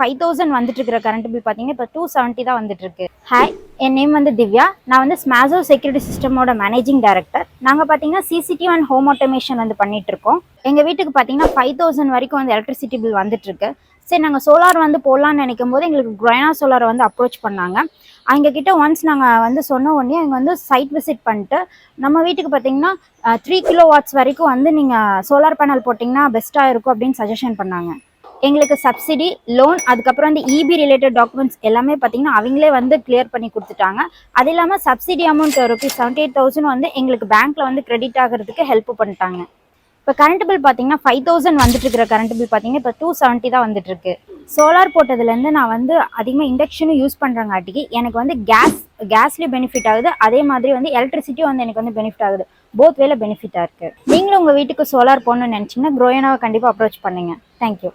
5000 வந்துட்டு இருக்கிற current bill பார்த்தீங்கன்னா இப்போ 270 தான் வந்துட்டு இருக்கு. ஹாய், என் நேம் வந்து திவ்யா. நான் வந்து ஸ்மாசோ செக்யூரிட்டி சிஸ்டமோட மேனேஜிங் டைரக்டர். நாங்கள் பார்த்தீங்கன்னா சிசிடிவி அண்ட் ஹோம் ஆட்டோமேஷன் வந்து பண்ணிட்டு இருக்கோம். எங்கள் வீட்டுக்கு பார்த்தீங்கன்னா 5000 வரைக்கும் வந்து எலக்ட்ரிசிட்டி பில் வந்துட்டு இருக்கு. சரி, நாங்கள் சோலார் வந்து போடலான்னு நினைக்கும் போது எங்களுக்கு குரைனா சோலாரை வந்து அப்ரோச் பண்ணாங்க. அவங்க கிட்ட ஒன்ஸ் நாங்கள் வந்து சொன்ன உடனே அவங்க வந்து சைட் விசிட் பண்ணிட்டு நம்ம வீட்டுக்கு பார்த்தீங்கன்னா 3 கிலோவாட்ஸ் வரைக்கும் வந்து நீங்கள் சோலார் பேனல் போட்டிங்கன்னா பெஸ்ட்டாக இருக்கும் அப்படின்னு சஜஷன் பண்ணாங்க. எங்களுக்கு சப்சிடி, லோன், அதுக்கப்புறம் வந்து இபி ரிலேட்டட் டாக்குமெண்ட்ஸ் எல்லாமே பார்த்தீங்கன்னா அவங்களே வந்து கிளியர் பண்ணி கொடுத்துட்டாங்க. அது இல்லாமல் சப்சிடி அமௌண்ட் ₹78,000 வந்து எங்களுக்கு பேங்க்கில் வந்து கிரெடிட் ஆகிறதுக்கு ஹெல்ப் பண்ணிட்டாங்க. இப்போ கரண்ட் பில் பார்த்தீங்கன்னா 5000 வந்துட்டு இருக்கிற கரண்ட் பில் பார்த்தீங்கன்னா இப்போ 270 தான் வந்துட்டு இருக்கு. சோலார் போட்டதுலேருந்து நான் வந்து அதிகமாக இண்டக்ஷனும் யூஸ் பண்ணுறங்காட்டிக்கு எனக்கு வந்து கேஸ்லேயும் பெனிஃபிட் ஆகுது. அதே மாதிரி வந்து எலக்ட்ரிசிட்டியும் வந்து எனக்கு வந்து பெனிஃபிட் ஆகுது. போத் வேல பெனிஃபிட்டாக இருக்குது. நீங்களும் உங்கள் வீட்டுக்கு சோலார் போடணும்னு நினச்சிங்கன்னா குரோயனாவை கண்டிப்பாக அப்ரோச் பண்ணுங்க. தேங்க்யூ.